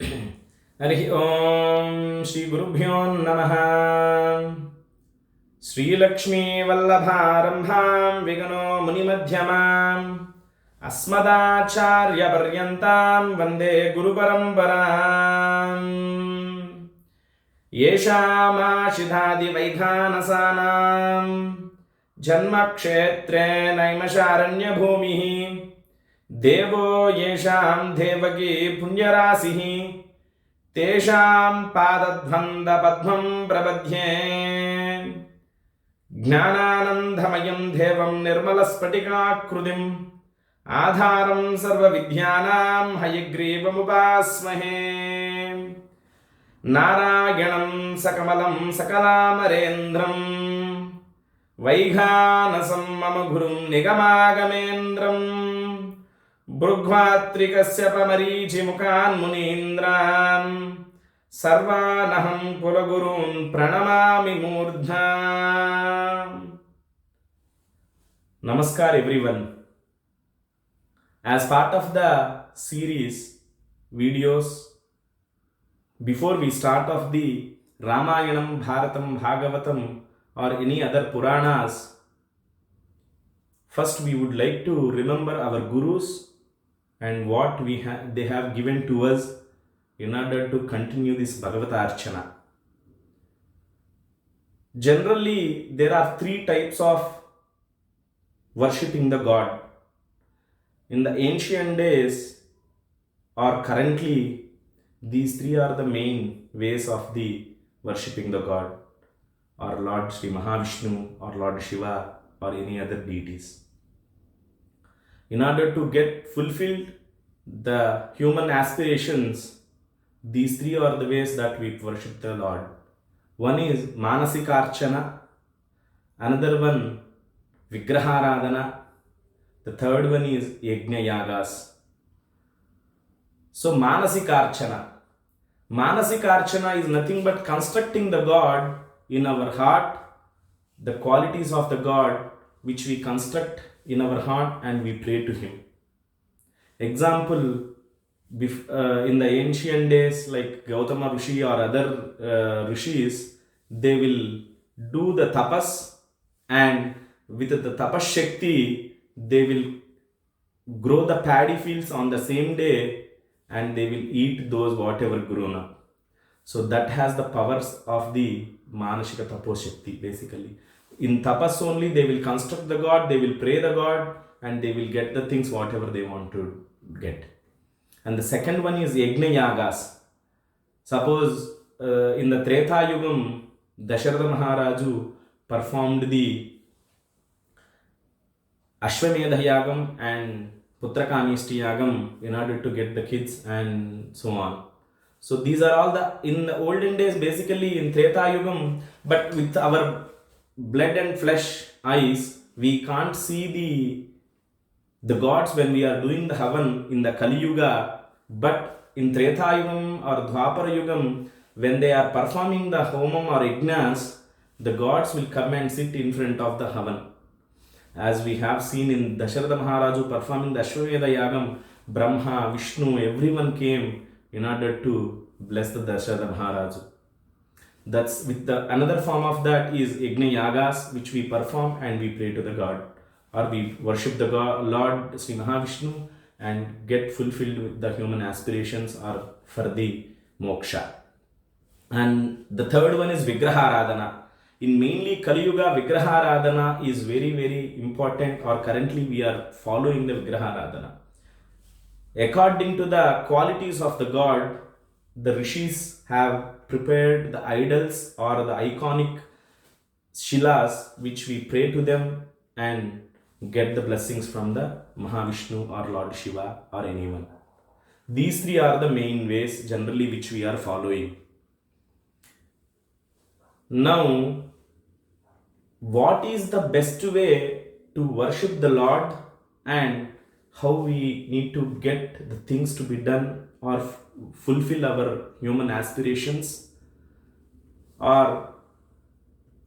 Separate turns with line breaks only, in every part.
हरिः ॐ श्रीगुरुभ्यो नमः। श्रीलक्ष्मीवल्लभारम्भां विगनो मुनिमध्यमाम् अस्मदाचार्यपर्यन्तां वन्दे गुरुपरम्पराम्। येषामाशिधादिवैखानसानां जन्मक्षेत्रे नैमशारण्यभूमिः देवो येषां देवकी पुण्यराशिः तेषां पादध्वन्दपद्मं प्रपद्ये। ज्ञानानन्दमयं देवं निर्मलस्फटिकाकृतिम् आधारं सर्वविद्यानां हयग्रीवमुपास्महे। नारायणं सकमलं सकलामरेन्द्रं वैखानसं मम गुरुं निगमागमेन्द्रम् भृग्वात्रिकश्यपमरीचिमुखान्मुनीन्द्रान् सर्वानहं कुलगुरून् प्रणमामि मूर्ध्ना। Namaskar everyone. As part of the series videos, before we start off the Ramayanam, Bharatam, Bhagavatam or any other Puranas, first we would like to remember our Gurus and what they have given to us in order to continue this bhagavatarchana. Generally, there are three types of worshipping the God. In the ancient days or currently, these three are the main ways of the worshipping the God, or Lord Sri Mahavishnu or Lord Shiva or any other deities. In order to get fulfilled the human aspirations, these three are the ways that we worship the Lord. One is archana, another one vigraharadhana, the third one is yajna yagas. So archana is nothing but constructing the God in our heart, the qualities of the God which we construct in our heart and we pray to Him. Example, in the ancient days, like Gautama Rishi or other rishis, they will do the tapas, and with the tapas shakti, they will grow the paddy fields on the same day and they will eat those whatever grown up. So that has the powers of the Manashika Tapos Shakti basically. In tapas only they will construct the God, they will pray the God, and they will get the things whatever they want to get. And the second one is yajna yagas. Suppose in the Treta Yugam, Dasharatha Maharaju performed the Ashwamedha Yagam and Putrakamishti Yagam in order to get the kids and so on. So these are all in the olden days, basically in Treta Yugam, but with our blood and flesh eyes, we can't see the gods when we are doing the Havan in the Kali Yuga. But in Treta Yugam or Dwapara Yugam, when they are performing the Homam or Yajnas, the gods will come and sit in front of the Havan. As we have seen in Dasharatha Maharaju performing the Ashwamedha Yagam, Brahma, Vishnu, everyone came in order to bless the Dasharatha Maharaju. That's with another form of that is Yajna Yagas, which we perform and we pray to the God, or we worship the God, Lord Sri Mahavishnu, and get fulfilled with the human aspirations or for the moksha. And the third one is Vigraharadhana. In mainly Kali Yuga, Vigraharadhana is very, very important, or currently we are following the Vigraharadhana. According to the qualities of the God, the rishis have prepared the idols or the iconic shilas which we pray to them and get the blessings from the Mahavishnu or Lord Shiva or anyone. These three are the main ways generally which we are following. Now, what is the best way to worship the Lord and how we need to get the things to be done or fulfill our human aspirations, or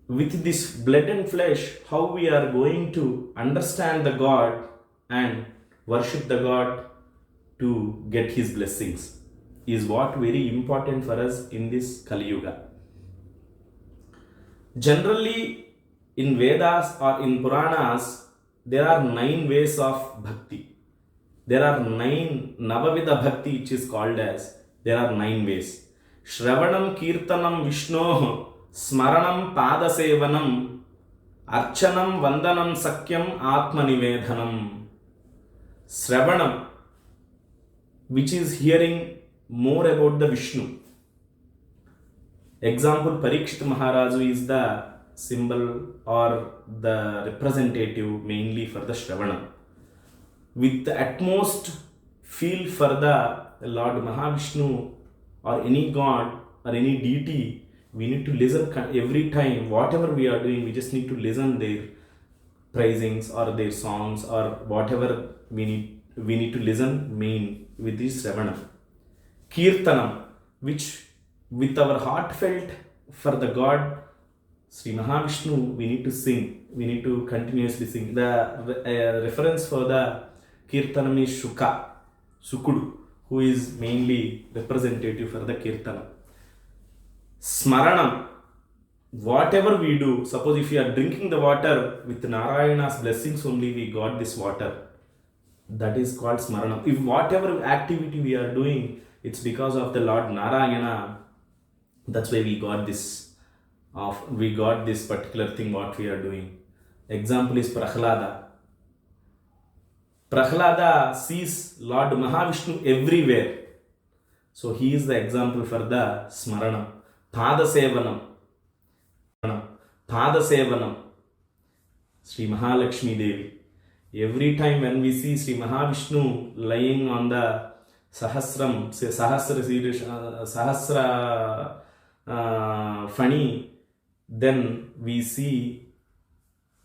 with this blood and flesh, how we are going to understand the God and worship the God to get His blessings. is what very important for us in this Kali Yuga. Generally, in Vedas or in Puranas, there are 9 ways of bhakti. There are 9 Navavida bhakti, which is called as, there are 9 ways. Shravanam Kirtanam Vishnoh, Smaranam Padasevanam, Archanam Vandanam Sakyam Atmanivedhanam. Shravanam, which is hearing more about the Vishnu. Example, Parikshit Maharaju is the symbol or the representative mainly for the Shravanam. With the utmost feel for the Lord Mahavishnu or any god or any deity, we need to listen every time. Whatever we are doing, we just need to listen their praisings or their songs or whatever we need to listen main with this Shravanam. Kirtanam, which with our heartfelt for the God Sri Mahavishnu, we need to sing. We need to continuously sing. The reference for the Kirtanam is Sukudu, who is mainly representative for the Kirtanam. Smaranam, whatever we do, suppose if you are drinking the water, with Narayana's blessings only we got this water. That is called Smaranam. If whatever activity we are doing, it's because of the Lord Narayana. That's why we got this particular thing what we are doing. Example is Prahlada. Prahlada sees Lord Mahavishnu everywhere. So he is the example for the Smaranam. Padasevanam. Padasevanam. Sri Mahalakshmi Devi. Every time when we see Sri Mahavishnu lying on the Sahasra Fani, then we see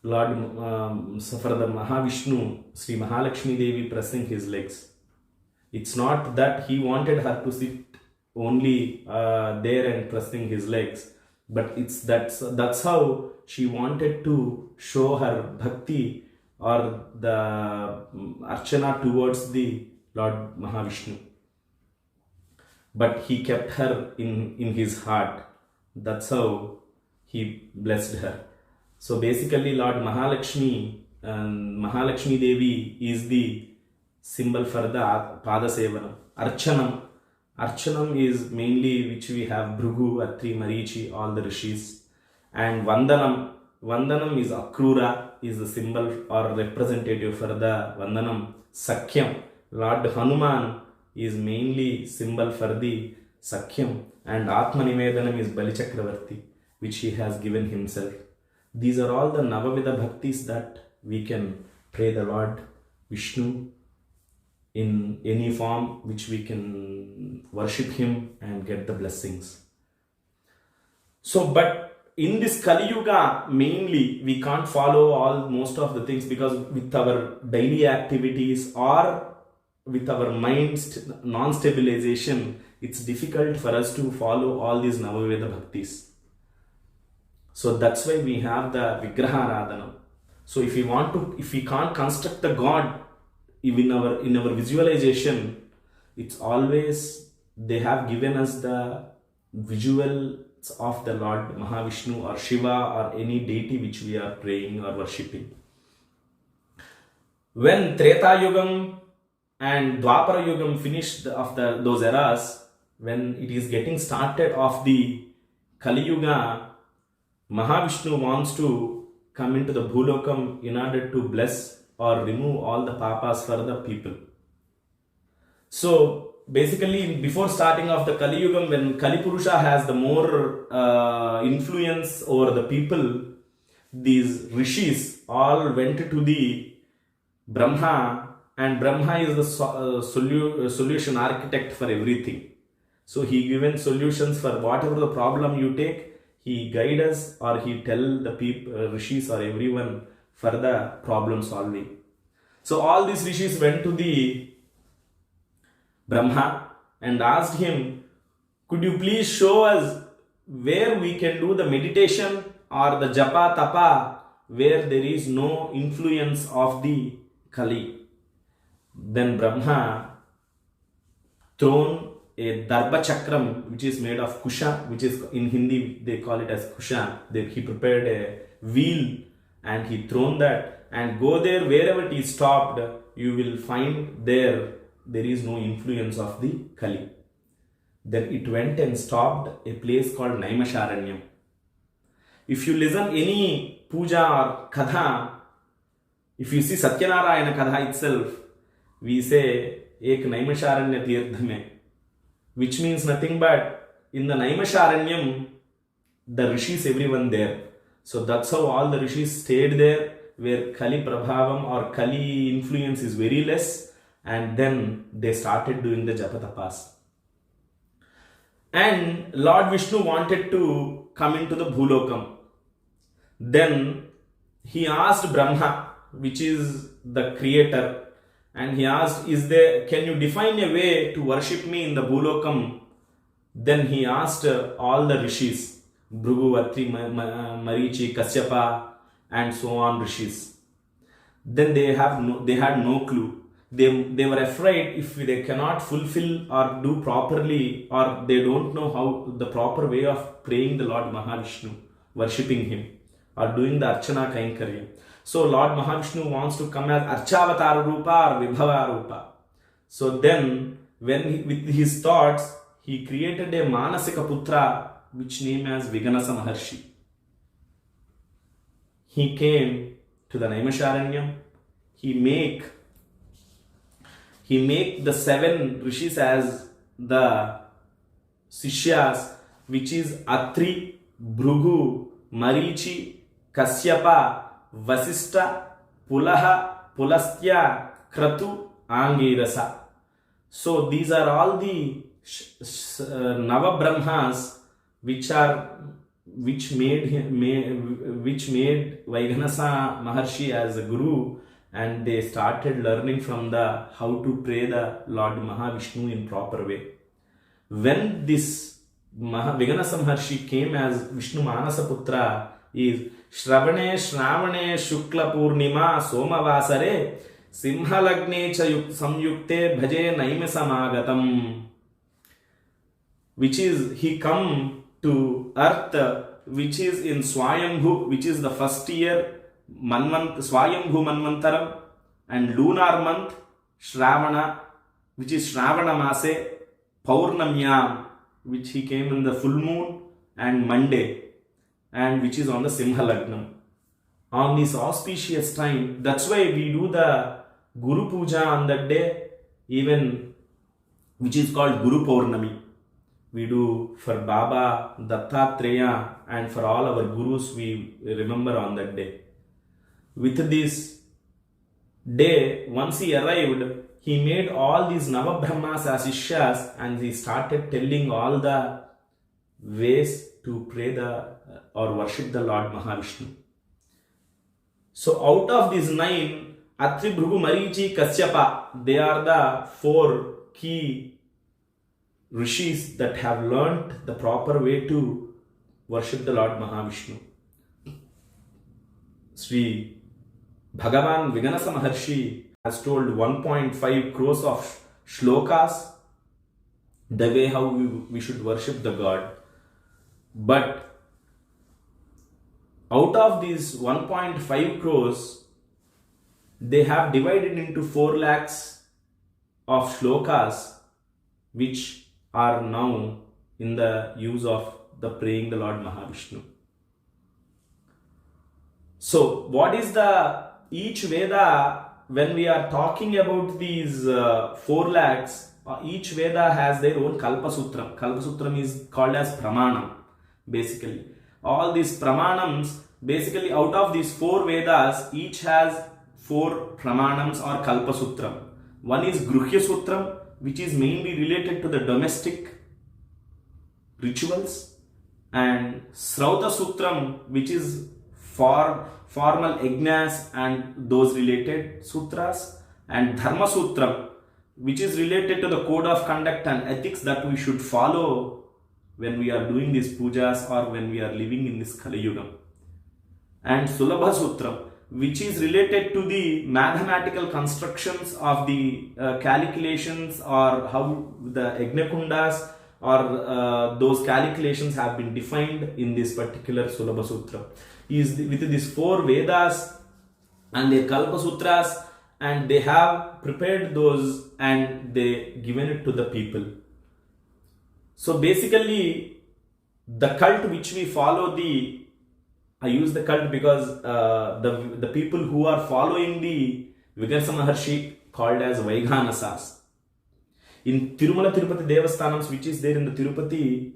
Lord for the Mahavishnu, Sri Mahalakshmi Devi pressing his legs. It's not that he wanted her to sit only there and pressing his legs, but that's how she wanted to show her bhakti or the archana towards the Lord Mahavishnu. But he kept her in his heart. That's how he blessed her. So basically Lord Mahalakshmi Devi is the symbol for the Padasevanam. Archanam is mainly which we have Bhrigu, Atri, Marichi, all the rishis. And Vandanam is Akrura, is the symbol or representative for the Vandanam. Sakyam, Lord Hanuman is mainly symbol for the Sakyam. And Atmanivedanam is Bali Chakravarti, which he has given himself. These are all the Navavida Bhaktis that we can pray the Lord Vishnu in any form which we can worship him and get the blessings. So, but in this Kali Yuga, mainly we can't follow most of the things because with our daily activities or with our mind's non-stabilization, it's difficult for us to follow all these Navaveda Bhaktis. So that's why we have the Vigraha Aradhana. So if we can't construct the God in our visualization, it's always they have given us the visuals of the Lord Mahavishnu or Shiva or any deity which we are praying or worshipping. When Treta Yugam and Dwapara Yugam finished of those eras, when it is getting started of the Kali Yuga, Mahavishnu wants to come into the Bhulokam in order to bless or remove all the papas for the people. So basically, before starting of the Kali Yugam, when Kali Purusha has the more influence over the people, these rishis all went to the Brahma, and Brahma is the solution architect for everything. So he given solutions for whatever the problem you take. He guide us or he tell the people, rishis or everyone for the problem solving. So all these rishis went to the Brahma and asked him, could you please show us where we can do the meditation or the japa tapa where there is no influence of the Kali. Then Brahma thrown a darba chakram which is made of kusha, which is in Hindi they call it as kusha. He prepared a wheel and he thrown that, and go there, wherever it is stopped, you will find there is no influence of the Kali. Then it went and stopped a place called Naimisharanyam. If you listen any puja or katha, if you see Satyanarayana katha itself, we say ek Naimisharanya tirthame, which means nothing but in the Naimisharanyam, the rishis, everyone there. So that's how all the rishis stayed there, where Kali Prabhavam or Kali influence is very less, and then they started doing the japa tapas. And Lord Vishnu wanted to come into the Bhulokam. Then he asked Brahma, which is the creator, and he asked, can you define a way to worship me in the Bhulokam? Then he asked all the rishis, Bhrigu, Atri, Marichi, Kasyapa, and so on rishis. Then they had no clue. They were afraid if they cannot fulfill or do properly, or they don't know how the proper way of praying the Lord Mahavishnu, worshipping him, or doing the archana kainkarya. So Lord Mahavishnu wants to come as Archavatar Rupa or Vibhava Rupa. So then, with his thoughts, he created a Manasika Putra, which named as Viganasa Maharshi. He came to the Naimisharanyam. He make the 7 rishis as the Sishyas, which is Atri, Bhrigu, Marichi, Kasyapa, Vasista, Pulaha, Pulastya, Kratu, Angirasa. So these are all the Nava Brahmas which made Vaiganasa Maharshi as a guru, and they started learning from how to pray the Lord Mahavishnu in proper way. When this Viganasa Maharshi came as Vishnu Manasa Putra, is Shravane Shravane Shukla Purnima Somavasare Simhalagne cha samyukte bhaje naimasamagatam, which is he come to earth, which is in Swayambhu, which is the first year Swayambhu Manvantaram, and lunar month Shravana, which is Shravana Mase, Paurnamyam, which he came in the full moon, and Monday, and which is on the Simha Lagnam. On this auspicious time, that's why we do the Guru Puja on that day, even which is called Guru Paurnami. We do for Baba, Dattatreya, and for all our Gurus we remember on that day. With this day, once he arrived, he made all these Navabrahmas as Ishyas, and he started telling all the ways to pray or worship the Lord Mahavishnu. So out of these 9, Atri, Bhrigu, Marichi, Kasyapa, they are the 4 key rishis that have learnt the proper way to worship the Lord Mahavishnu. Sri Bhagavan Viganasa Maharshi has told 1.5 crores of shlokas, the way how we should worship the God. But out of these 1.5 crores, they have divided into 4 lakhs of shlokas, which are now in the use of the praying the Lord Mahavishnu. So, what is each Veda, when we are talking about these 4 lakhs, each Veda has their own Kalpasutram. Kalpasutram is called as Pramanam, basically. All these Pramanams, basically out of these 4 Vedas, each has 4 Pramanams or Kalpasutram. One is Gruhya Sutram, which is mainly related to the domestic rituals, and Srauta Sutram, which is for formal yajnas and those related sutras, and Dharma Sutram, which is related to the code of conduct and ethics that we should follow when we are doing these pujas or when we are living in this Kali Yuga. And Sulabha Sutram, which is related to the mathematical constructions of the calculations, or how the Yajnakundas or those calculations have been defined in this particular Sulabha Sutra. Is with these 4 Vedas and their Kalpa Sutras, and they have prepared those and they given it to the people. So basically, the cult which we follow, I use the cult because the people who are following the Vigarsa Maharshi called as Vaighanasas. In Tirumala Tirupati Devasthanams, which is there in the Tirupati,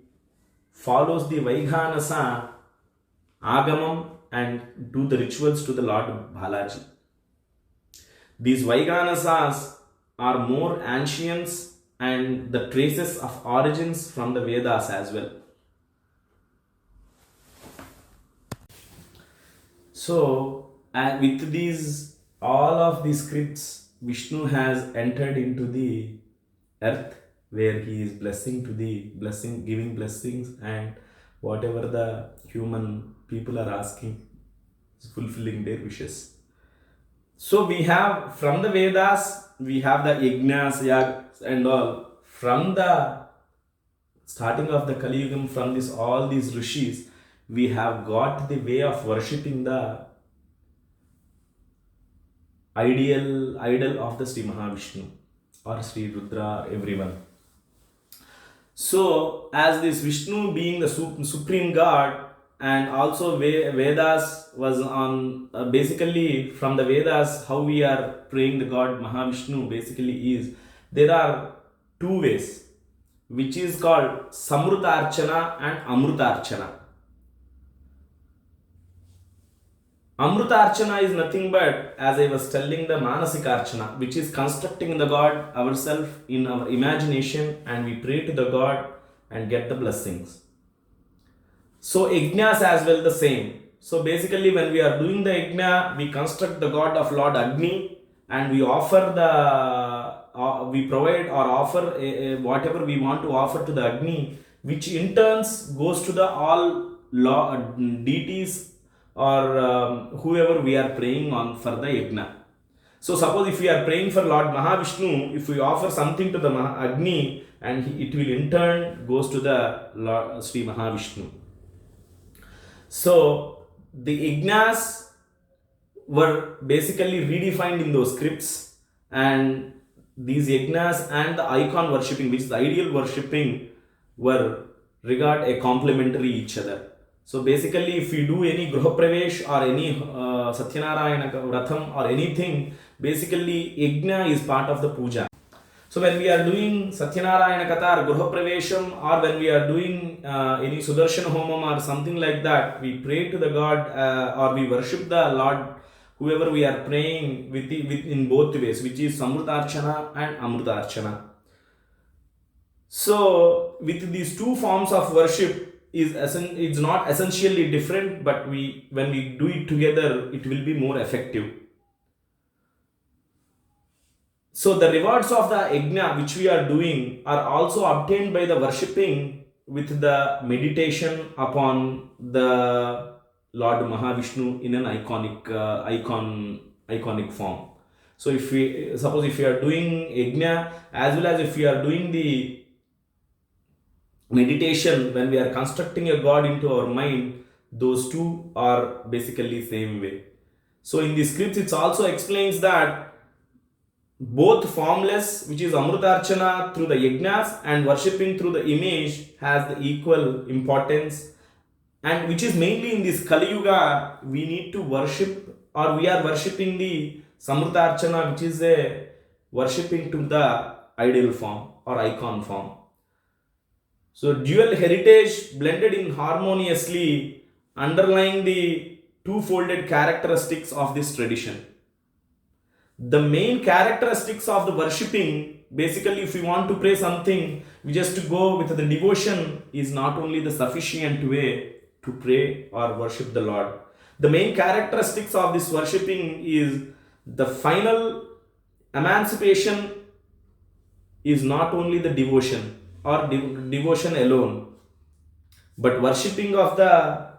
follows the Vaighanasa Agamam and do the rituals to the Lord Balaji. These Vaighanasas are more ancients and the traces of origins from the Vedas as well. So, with these, all of these scripts, Vishnu has entered into the earth where he is giving blessings, and whatever the human people are asking, is fulfilling their wishes. So we have from the Vedas, we have the yajnas, yagas and all. From the starting of the Kali Yugam, from all these rishis, we have got the way of worshipping the idol of the Sri Mahavishnu or Sri Rudra, everyone. So as this Vishnu being the supreme God, and also Vedas was on basically from the Vedas, how we are praying the God Mahavishnu basically is, there are 2 ways, which is called Samrutarchana and Amrutarchana. Amrutarchana is nothing but, as I was telling, the Manasikarchana, which is constructing the God ourselves in our imagination, and we pray to the God and get the blessings. So yajnas as well the same. So basically when we are doing the yajna, we construct the God of Lord Agni, and we offer we provide or offer whatever we want to offer to the Agni, which in turns goes to the all deities or whoever we are praying on for the yajna. So suppose if we are praying for Lord Mahavishnu, if we offer something to the Agni, and it will in turn goes to the Lord Sri Mahavishnu. So the yajnas were basically redefined in those scripts, and these yajnas and the icon worshipping, which is the ideal worshipping, were regard a complementary each other. So basically, if we do any Gruha Pravesh or any Satyanarayana Vratham or anything, basically yajna is part of the puja. So when we are doing Satyanarayana Katha or Gruha Pravesham, or when we are doing any Sudarshana Homam or something like that, we pray to the God or we worship the Lord, whoever we are praying with in both ways, which is Samrutarchana and Amrutarchana. So with these 2 forms of worship, it's not essentially different, but when we do it together, it will be more effective. So the rewards of the yajna which we are doing are also obtained by the worshipping with the meditation upon the Lord Mahavishnu in an iconic form. So if we are doing yajna as well as if we are doing the meditation, when we are constructing a God into our mind, those 2 are basically same way. So in the scripts it also explains that both formless, which is Amrutarchana through the yajnas, and worshipping through the image has the equal importance, and which is mainly in this Kali Yuga, we need to worship, or we are worshipping the Samrutarchana, which is a worshipping to the ideal form or icon form. So dual heritage blended in harmoniously, underlying the 2-folded characteristics of this tradition. The main characteristics of the worshipping, basically if we want to pray something, we just go with the devotion, is not only the sufficient way to pray or worship the Lord. The main characteristics of this worshipping is the final emancipation is not only the devotion or devotion alone, but worshipping of the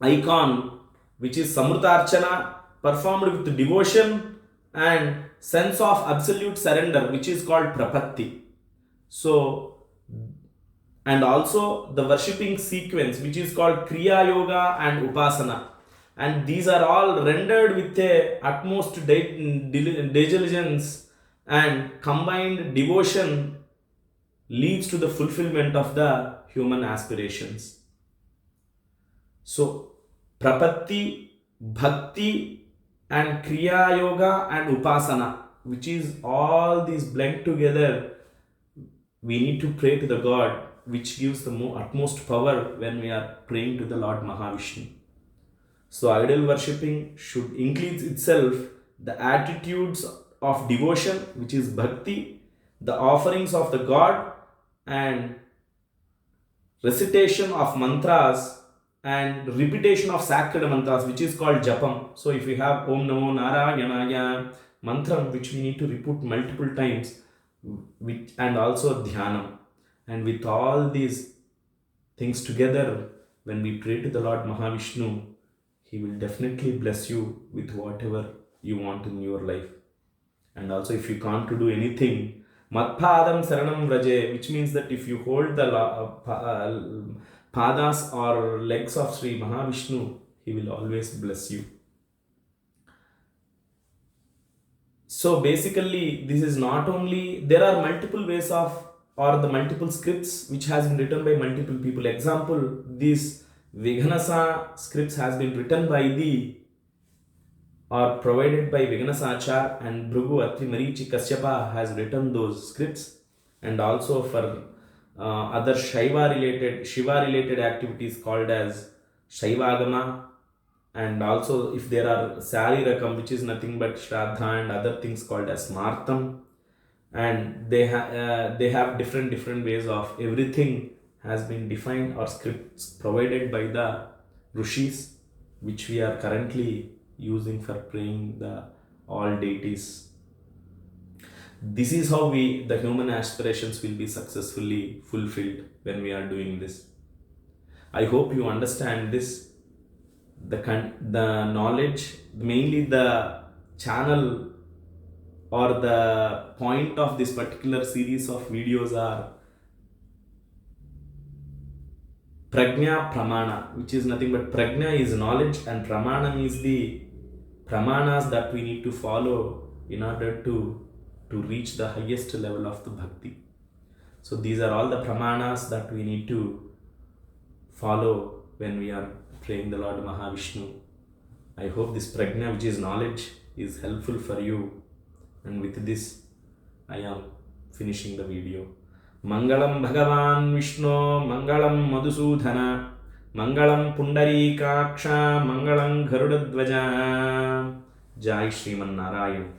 icon, which is Samrutarchana, performed with devotion and sense of absolute surrender, which is called prapatti. So, and also the worshipping sequence, which is called kriya yoga and upasana, and these are all rendered with a utmost diligence, and combined devotion leads to the fulfillment of the human aspirations. So prapatti, bhakti, and kriya yoga and upasana, which is all these blend together, we need to pray to the God, which gives the utmost power when we are praying to the Lord Mahavishnu. So idol worshipping should include itself the attitudes of devotion, which is bhakti, the offerings of the God, and recitation of mantras and repetition of sacred mantras, which is called japam. So if we have Om Namo Narayanaya mantram, which we need to repeat multiple times, and also dhyanam. And with all these things together, when we pray to the Lord Mahavishnu, he will definitely bless you with whatever you want in your life. And also, if you can't do anything, Matpadam Saranam Vraje, which means that if you hold the padas or legs of Sri Mahavishnu, he will always bless you. So basically, this is not only, there are multiple ways of, or the multiple scripts which has been written by multiple people. Example, this Vighanasa scripts has been written by or provided by Vighanasachar, and Bhrigu Atri Marichi Kasyapa has written those scripts. And also for other Shiva related activities called as Shaivagama. And also if there are Sari Rakam, which is nothing but Shraddha and other things called as Martam. And they have different ways of, everything has been defined, or scripts provided by the Rishis, which we are currently using for praying the all deities. This is how the human aspirations will be successfully fulfilled when we are doing this. I hope you understand this. The knowledge, mainly the channel or the point of this particular series of videos are pragya-pramana, which is nothing but pragya is knowledge and pramana is the pramanas that we need to follow in order to reach the highest level of the bhakti. So these are all the pramanas that we need to follow when we are praying the Lord Mahavishnu. I hope this pragya, which is knowledge, is helpful for you. And with this, I am finishing the video. Mangalam Bhagavan Vishnu, Mangalam Madhusudhana, Mangalam Pundarikaksha, Mangalam Garudadvaja. Jai Shriman Narayan.